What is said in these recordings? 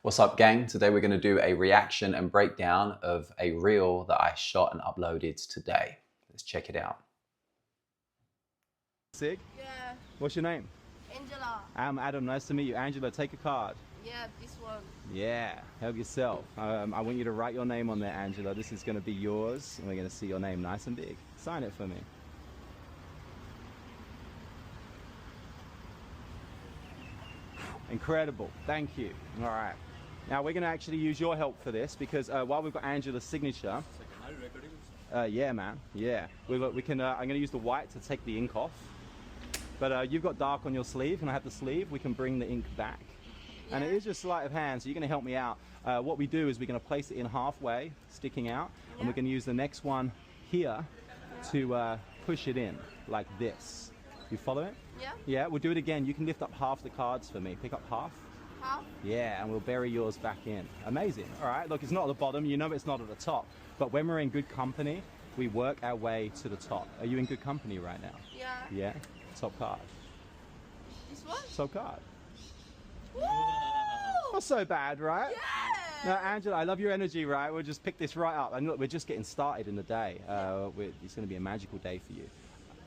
What's up, gang? Today we're going to do a reaction and breakdown of a reel that I shot and uploaded today. Let's check it out. Sig? Yeah. What's your name? Angela. I'm Adam. Nice to meet you. Angela, take a card. Yeah, this one. Yeah, help yourself. I want you to write your name on there, Angela. This is going to be yours, and we're going to see your name nice and big. Sign it for me. Incredible. Thank you. All right. Now we're going to actually use your help for this because while we've got Angela's signature. Yeah, man. Yeah. We can. I'm going to use the white to take the ink off. But you've got dark on your sleeve, and I have the sleeve. We can bring the ink back. Yeah. And it is just sleight of hand, so you're going to help me out. What we do is we're going to place it in halfway, sticking out, yeah. And we're going to use the next one here to push it in, like this. You follow it? Yeah. Yeah, we'll do it again. You can lift up half the cards for me. Pick up half. Half? Yeah, and we'll bury yours back in. Amazing. All right, look, it's not at the bottom. You know it's not at the top. But when we're in good company, we work our way to the top. Are you in good company right now? Yeah. Yeah? Top card. This one? Top card. Woo! Not so bad, right? Yeah! Now, Angela, I love your energy, right? We'll just pick this right up. And look, we're just getting started in the day. It's going to be a magical day for you.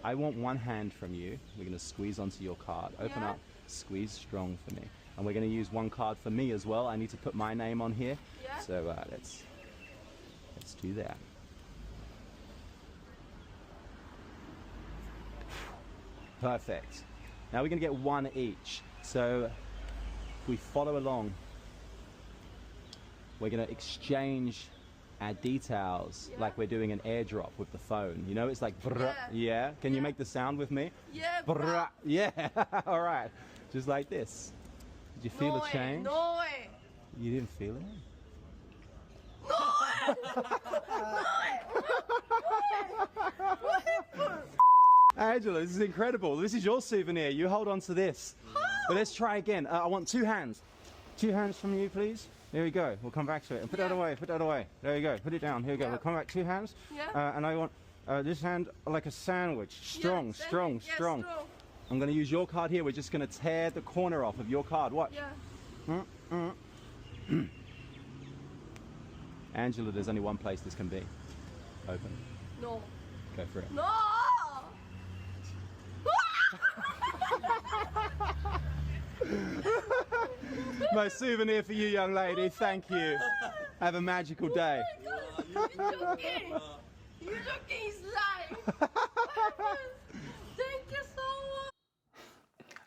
I want one hand from you. We're going to squeeze onto your card. Open up, squeeze strong for me. And we're going to use one card for me as well. I need to put my name on here. Yeah. So let's do that. Perfect. Now we're going to get one each. So if we follow along, we're going to exchange our details like we're doing an airdrop with the phone. You know, it's like brrr, yeah. Can you make the sound with me? Yeah. Brrr, yeah. All right. Just like this. Did you feel a change? No way. You didn't feel it? No way. Angela, this is incredible. This is your souvenir. You hold on to this. But let's try again. I want two hands. Two hands from you, please. There we go. We'll come back to it. And put that away. Put that away. There you go. Put it down. Here we go. We'll come back. Two hands. Yeah. And I want this hand like a sandwich. Strong, strong, strong. Strong. I'm going to use your card here. We're just going to tear the corner off of your card. Watch. Yeah. Angela, there's only one place this can be. Open. No. Go for it. No. My souvenir for you, young lady. Thank you. Have a magical day. Oh my God. You're joking. You're joking. It's live. Thank you so much.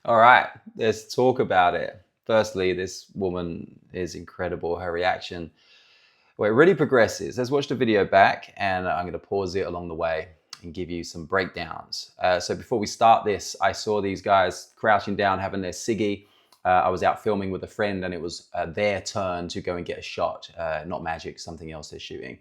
All right, let's talk about it. Firstly, this woman is incredible. Her reaction, well, it really progresses. Let's watch the video back, and I'm going to pause it along the way and give you some breakdowns. So before we start this, I saw these guys crouching down, having their ciggy. I was out filming with a friend, and it was their turn to go and get a shot. Not magic, something else they're shooting.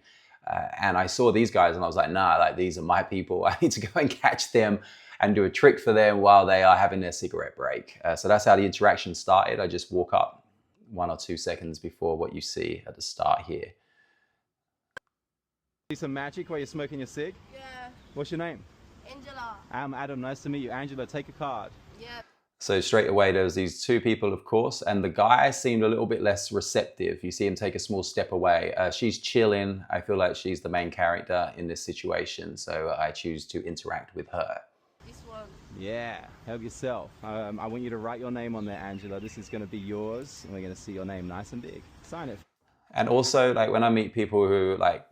And I saw these guys, and I was like, nah, like these are my people. I need to go and catch them and do a trick for them while they are having their cigarette break. So that's how the interaction started. I just walk up 1 or 2 seconds before what you see at the start here. See some magic while you're smoking your cig? Yeah. What's your name? Angela. I'm Adam. Nice to meet you. Angela, take a card. Yeah. So straight away, there was these two people, of course, and the guy seemed a little bit less receptive. You see him take a small step away. She's chilling. I feel like she's the main character in this situation, so I choose to interact with her. This one. Yeah, help yourself. I want you to write your name on there, Angela. This is going to be yours, and we're going to see your name nice and big. Sign it. And also, like when I meet people who like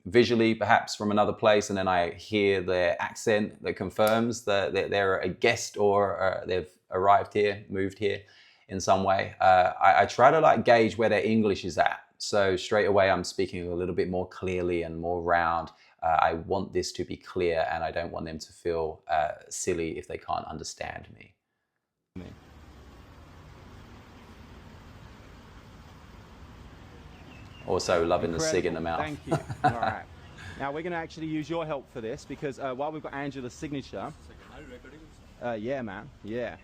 visually perhaps from another place, and then I hear their accent that confirms that they're a guest or they've arrived here, moved here in some way, I try to like gauge where their English is at. So straight away I'm speaking a little bit more clearly and more round. I want this to be clear, and I don't want them to feel silly if they can't understand me. Also loving the cig in the mouth. Thank you. All right. Now we're going to actually use your help for this because while we've got Angela's signature. Yeah, man. Yeah.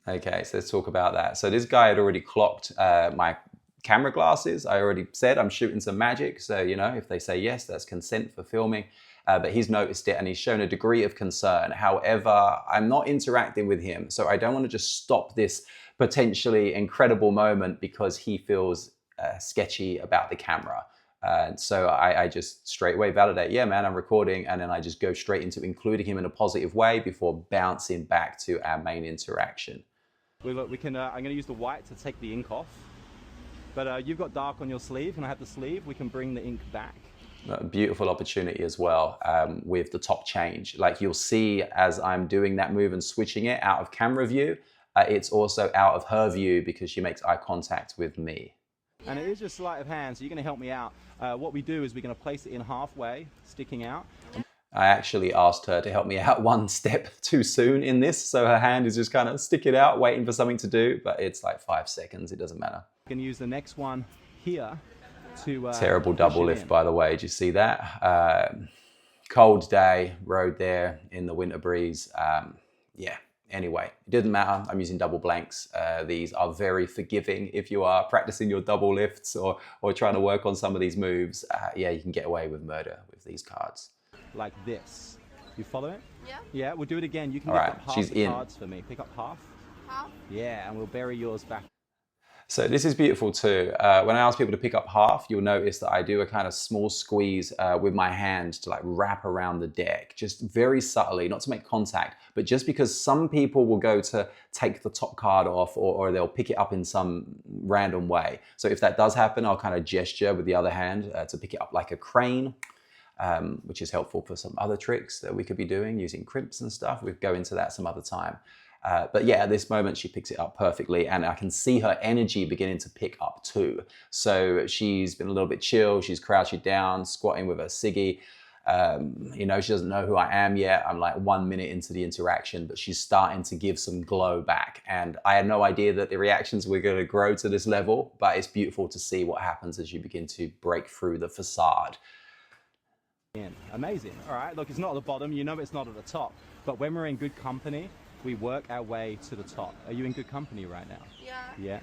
Okay, so let's talk about that. So this guy had already clocked my camera glasses. I already said I'm shooting some magic. So, you know, if they say yes, that's consent for filming. But he's noticed it and he's shown a degree of concern. However, I'm not interacting with him. So I don't want to just stop this potentially incredible moment because he feels sketchy about the camera. So I just straight away validate, yeah, man, I'm recording. And then I just go straight into including him in a positive way before bouncing back to our main interaction. I'm going to use the white to take the ink off. But you've got dark on your sleeve. Can I have the sleeve? We can bring the ink back. A beautiful opportunity as well with the top change. Like you'll see as I'm doing that move and switching it out of camera view, it's also out of her view because she makes eye contact with me. And it is just sleight of hand, so you're going to help me out. What we do is we're going to place it in halfway, sticking out. I actually asked her to help me out one step too soon in this, so her hand is just kind of sticking out, waiting for something to do, but it's like 5 seconds, it doesn't matter. I'm going to use the next one here to terrible double lift, by the way. Did you see that? Cold day, rode there in the winter breeze. Yeah, anyway, it didn't matter. I'm using double blanks. These are very forgiving if you are practicing your double lifts or trying to work on some of these moves. Yeah, you can get away with murder with these cards. Like this. You follow it? Yeah. Yeah, we'll do it again. You can All pick right, up half she's the in. cards for me. Pick up half. Half? Yeah, and we'll bury yours back. So this is beautiful too. When I ask people to pick up half, you'll notice that I do a kind of small squeeze with my hand to like wrap around the deck, just very subtly, not to make contact, but just because some people will go to take the top card off or they'll pick it up in some random way. So if that does happen, I'll kind of gesture with the other hand to pick it up like a crane, which is helpful for some other tricks that we could be doing using crimps and stuff. We'll go into that some other time. But yeah, at this moment, she picks it up perfectly and I can see her energy beginning to pick up too. So she's been a little bit chill. She's crouching down, squatting with her ciggy. You know, she doesn't know who I am yet. I'm like 1 minute into the interaction, but she's starting to give some glow back. And I had no idea that the reactions were going to grow to this level, but it's beautiful to see what happens as you begin to break through the facade. Amazing. All right, look, it's not at the bottom. You know it's not at the top. But when we're in good company, we work our way to the top. Are you in good company right now? Yeah. Yeah?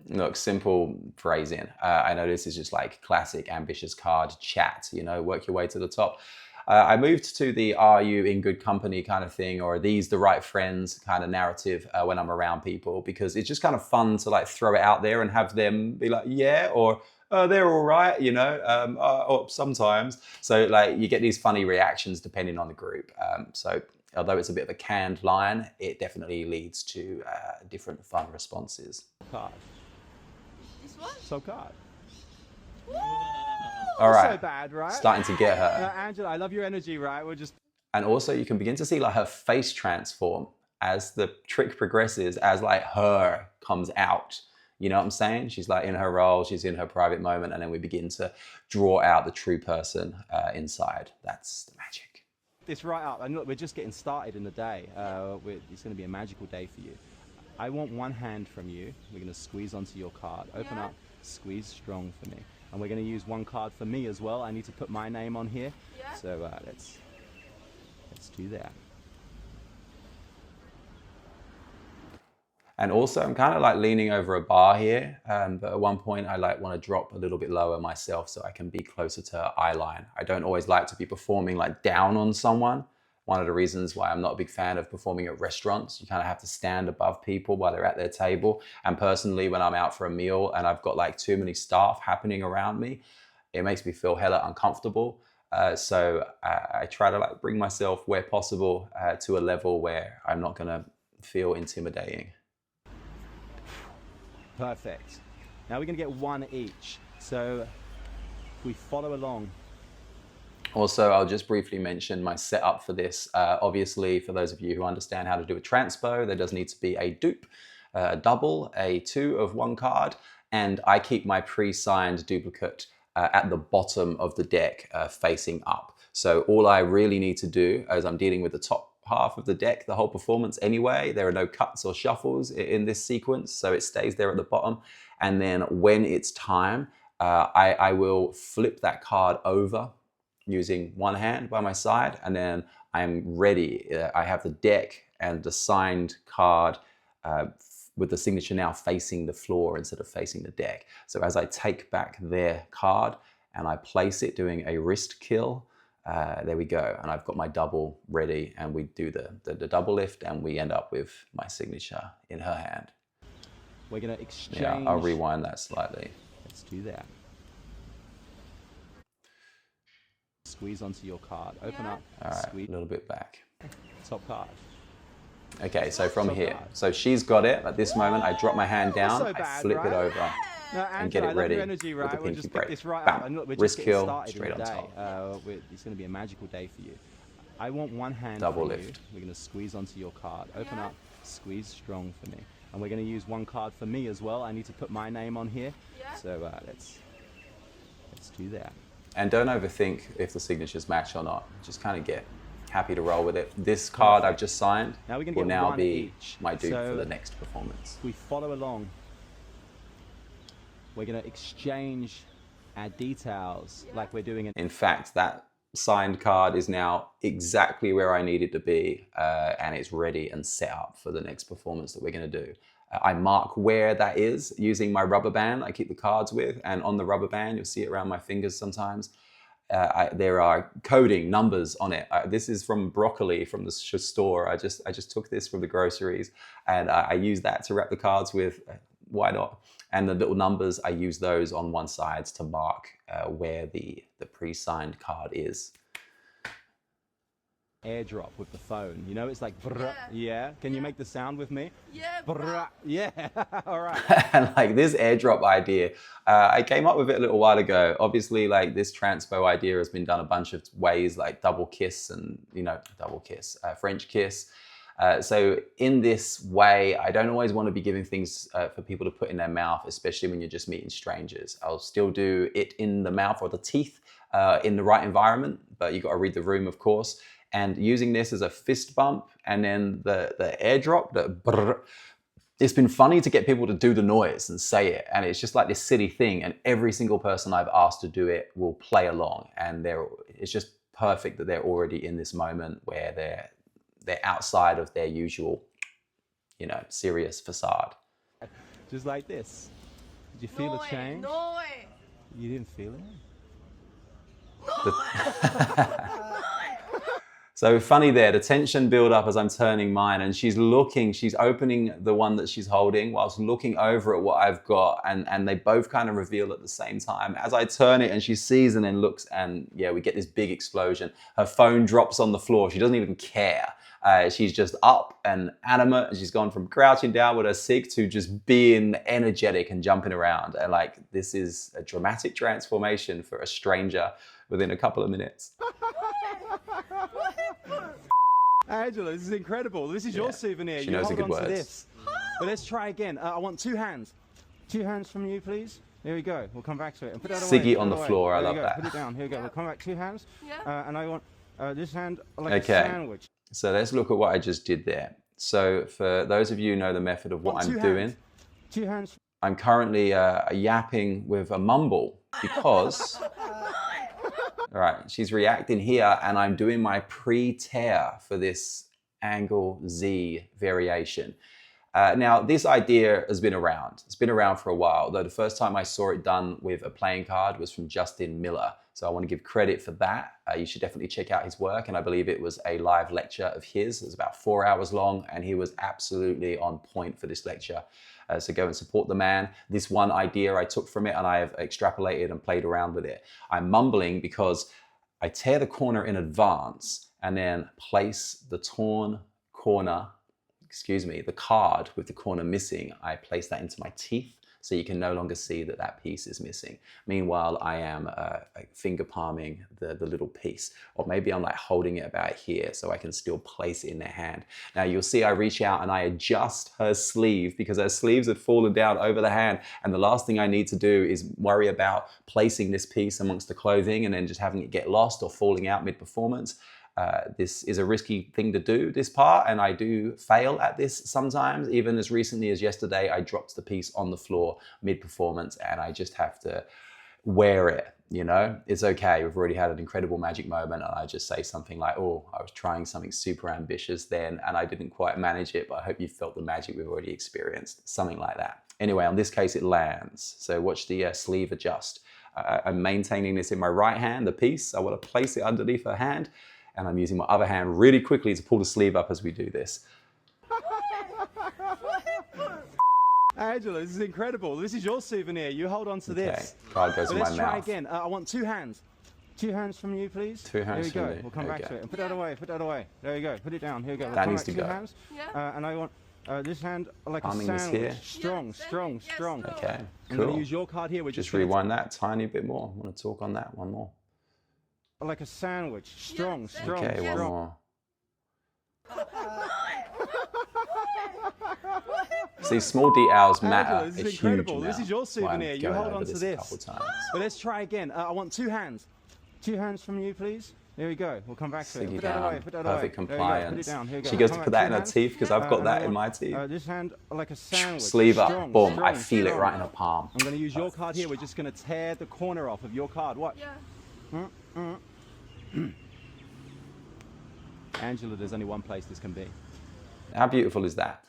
Look, simple phrasing. I know this is just like classic ambitious card chat, you know, work your way to the top. I moved to the are you in good company kind of thing, or are these the right friends kind of narrative when I'm around people, because it's just kind of fun to like throw it out there and have them be like, yeah, or they're all right, you know, or sometimes. So like you get these funny reactions depending on the group. So although it's a bit of a canned line, it definitely leads to different fun responses. Card. This one? So card. All right, So bad, right? starting to get her. Angela, I love your energy, right? We're just... And also you can begin to see like her face transform as the trick progresses, as like her comes out. You know what I'm saying? She's like in her role, she's in her private moment, and then we begin to draw out the true person inside. That's the magic. This right up, and look, we're just getting started in the day. It's going to be a magical day for you. I want one hand from you. We're going to squeeze onto your card. Open up, squeeze strong for me. And we're going to use one card for me as well. I need to put my name on here. Yeah. So let's do that. And also I'm kind of like leaning over a bar here, but at one point I like want to drop a little bit lower myself so I can be closer to her eye line. I don't always like to be performing like down on someone. One of the reasons why I'm not a big fan of performing at restaurants, you kind of have to stand above people while they're at their table. And personally, when I'm out for a meal and I've got like too many staff happening around me, it makes me feel hella uncomfortable. So I try to like bring myself where possible to a level where I'm not gonna feel intimidating. Perfect. Now we're going to get one each. So if we follow along. Also, I'll just briefly mention my setup for this. Obviously, for those of you who understand how to do a transpo, there does need to be a dupe, a double, a 2 of 1 card, and I keep my pre-signed duplicate at the bottom of the deck facing up. So all I really need to do, as I'm dealing with the top half of the deck the whole performance anyway, there are no cuts or shuffles in this sequence, so it stays there at the bottom. And then when it's time, I will flip that card over using one hand by my side, and then I'm ready. I have the deck and the signed card with the signature now facing the floor instead of facing the deck. So as I take back their card and I place it doing a wrist kill, there we go. And I've got my double ready, and we do the double lift, and we end up with my signature in her hand. We're going to exchange. Yeah, I'll rewind that slightly. Let's Let's do that. Squeeze onto your card. Open up. All right, Squeeze. a little bit back. Top card. Okay, so from Top here. card. So she's got it. At this moment, I drop my hand down, so I bad, flip it right? over, No, and get Angela, it I love ready your energy, with right? the We'll pinky just pick break. this right Bam. up. And look, we're Wrist just getting kill, started straight in the on day. top. It's going to be a magical day for you. I want one hand Double for lift. you. We're going to squeeze onto your card. Open up. Squeeze strong for me. And we're going to use one card for me as well. I need to put my name on here. Yeah. So let's do that. And don't overthink if the signatures match or not. Just kind of get happy to roll with it. This card I've just signed Now we're gonna will get now one be each. my dupe So for the next performance. we follow along. We're going to exchange our details like we're doing In fact, that signed card is now exactly where I need it to be, and it's ready and set up for the next performance that we're going to do. I mark where that is using my rubber band I keep the cards with, and on the rubber band, you'll see it around my fingers sometimes. There are coding numbers on it. This is from broccoli from the store. I just took this from the groceries, and I use that to wrap the cards with. Why not? And the little numbers, I use those on one side to mark where the pre-signed card is. airdrop with the phone. You know, it's like, brr, yeah. Can you make the sound with me? Yeah, Brr, yeah. All right. And like this airdrop idea, I came up with it a little while ago. Obviously, like this transpo idea has been done a bunch of ways, like double kiss and, French kiss. So in this way, I don't always want to be giving things for people to put in their mouth, especially when you're just meeting strangers. I'll still do it in the mouth or the teeth in the right environment, but you've got to read the room, of course. And using this as a fist bump and then the airdrop, the brrr, it's been funny to get people to do the noise and say it. And it's just like this silly thing. And every single person I've asked to do it will play along. And it's just perfect that they're already in this moment where they're outside of their usual, serious facade. Just like this. Did you feel a change? No way. You didn't feel it? So funny there, the tension build up as I'm turning mine, and she's opening the one that she's holding whilst looking over at what I've got, and they both kind of reveal at the same time. As I turn it and she sees and then looks, and yeah, we get this big explosion. Her phone drops on the floor. She doesn't even care. She's just up and animate, and she's gone from crouching down with her sig to just being energetic and jumping around. And like, this is a dramatic transformation for a stranger within a couple of minutes. Angela, this is incredible. This is your souvenir. She You knows hold the good on to words. this. But let's try again. I want 2 hands. 2 hands from you, please. Here we go. We'll come back to it. And put that away. Siggy Put on that the away. floor. I There love you go. that. Put it down. Here we go. We'll come back 2 hands. Yeah. And I want this hand like Okay. a sandwich. So let's look at what I just did there. So for those of you who know the method of what I'm doing, 2 hands. I'm currently yapping with a mumble because, all right, she's reacting here and I'm doing my pre-tear for this angle Z variation. Now, this idea has been around. It's been around for a while, though the first time I saw it done with a playing card was from Justin Miller. So I want to give credit for that. You should definitely check out his work. And I believe it was a live lecture of his. It was about 4 hours long, and he was absolutely on point for this lecture. So go and support the man. This one idea I took from it, and I have extrapolated and played around with it. I'm mumbling because I tear the corner in advance and then place the torn corner, the card with the corner missing. I place that into my teeth so you can no longer see that that piece is missing. Meanwhile, I am finger palming the little piece, or maybe I'm like holding it about here so I can still place it in their hand. Now you'll see I reach out and I adjust her sleeve because her sleeves had fallen down over the hand. And the last thing I need to do is worry about placing this piece amongst the clothing and then just having it get lost or falling out mid-performance. This is a risky thing to do, this part, and I do fail at this sometimes. Even as recently as yesterday, I dropped the piece on the floor mid-performance and I just have to wear it, It's okay, we've already had an incredible magic moment, and I just say something like, oh, I was trying something super ambitious then and I didn't quite manage it, but I hope you felt the magic we've already experienced, something like that. Anyway, on this case, it lands. So watch the sleeve adjust. I'm maintaining this in my right hand, the piece. I want to place it underneath her hand. And I'm using my other hand really quickly to pull the sleeve up as we do this. Angela, this is incredible. This is your souvenir. You hold on to this. Card goes But in my let's try mouth. again. I want 2 hands. 2 hands from you, please. 2 hands Here we from go. me. We'll come back to it. And put that away. Put that away. There you go. Put it down. Here we go. We'll That come needs back to 2 go. hands. Yeah. And I want this hand like Palming a this sandwich. here. Strong, Yeah, strong, yes, strong. no. Okay, I'm going to cool. use your card here. We're Just gonna rewind that a tiny bit more. I want to talk on that one more. like a sandwich. Strong, Yes, strong, Okay, one strong. more. So these small details matter Angela, this is a huge incredible. amount. This is your Why I'm souvenir. You going hold over on to a this. couple times. But let's try again. I want 2 hands. 2 hands from you, please. There we go. We'll come back to it. Siggy Put that away. down, Put that perfect away. There you go. Put it compliance. down. Here we go. She goes Come to back, put that 2 in her hands. teeth because I've got And that I in my want, teeth. This hand like a sandwich. Sleeve up, Strong, boom. strong, I feel it strong. right in her palm. I'm going to use your card here. We're just going to tear the corner off of your card. Watch. Yeah. Angela, there's only one place this can be. How beautiful is that?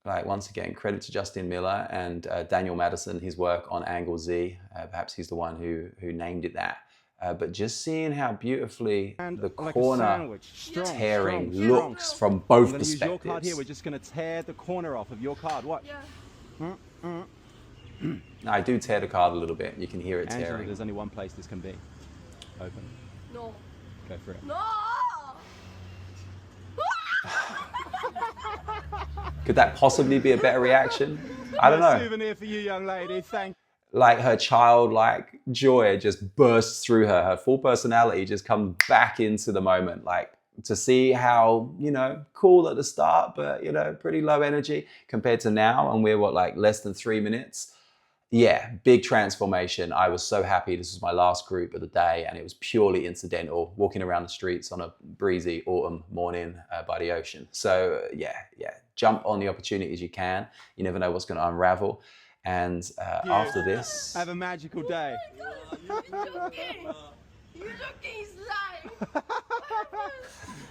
Like, once again, credit to Justin Miller and Daniel Madison, his work on Angle Z. Perhaps he's the one who named it that. But just seeing how beauously And the like a corner sandwich. Strong, tearing strong, looks strong. from I'm both going to use your card here. We're perspectives. just going to tear the corner off of your card. Watch. Yeah. I do tear the card a little bit. You can hear it Angela, tearing. there's only one place this can be. Open. No. Go for it. No. Could that possibly be a better reaction? I don't know. Souvenir for you, young lady. Thank Like, her childlike joy just bursts through her. Her full personality just comes back into the moment. Like, to see how, cool at the start, but, pretty low energy compared to now. And we're like less than 3 minutes. Yeah, big transformation. I was so happy. This was my last group of the day, and it was purely incidental, walking around the streets on a breezy autumn morning by the ocean. So yeah, jump on the opportunities you can. You never know what's going to unravel. And after this, Have a magical day. You're joking. You're joking. It's live.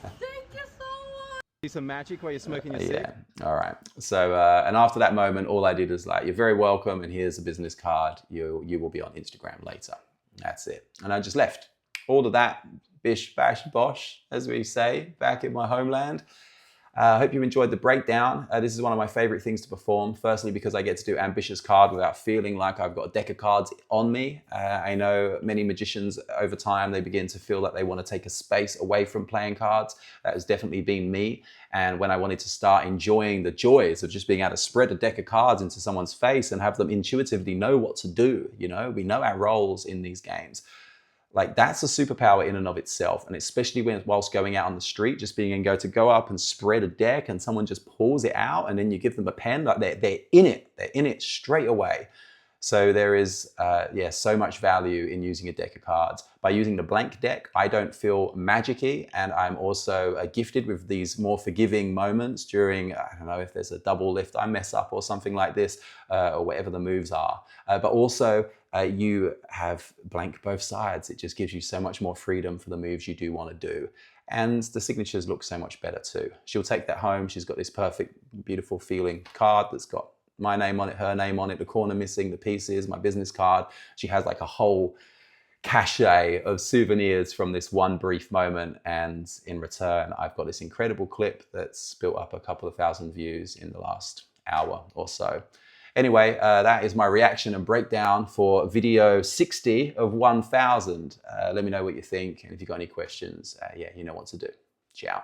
Thank you so much. Do some magic while you're smoking your cig. yeah, all right. So and after that moment, all I did was like, you're very welcome, and here's a business card. You will be on Instagram later. That's it. And I just left. All of that, bish, bash, bosh, as we say back in my homeland. I hope you enjoyed the breakdown. This is one of my favorite things to perform. Firstly, because I get to do ambitious card without feeling like I've got a deck of cards on me. I know many magicians over time, they begin to feel like they want to take a space away from playing cards. That has definitely been me. And when I wanted to start enjoying the joys of just being able to spread a deck of cards into someone's face and have them intuitively know what to do, we know our roles in these games. Like, that's a superpower in and of itself. And especially whilst going out on the street, just being able to go up and spread a deck and someone just pulls it out and then you give them a pen, like they're in it. They're in it straight away. So there is, so much value in using a deck of cards. By using the blank deck, I don't feel magic-y, and I'm also gifted with these more forgiving moments during, I don't know if there's a double lift I mess up or something like this, or whatever the moves are. But also, you have blank both sides. It just gives you so much more freedom for the moves you do want to do. And the signatures look so much better too. She'll take that home. She's got this perfect, beautiful feeling card that's got my name on it, her name on it, the corner missing, the pieces, my business card. She has like a whole cachet of souvenirs from this one brief moment. And in return, I've got this incredible clip that's built up a couple of thousand views in the last hour or so. Anyway, that is my reaction and breakdown for video 60 of 1000. Let me know what you think. And if you've got any questions, you know what to do. Ciao.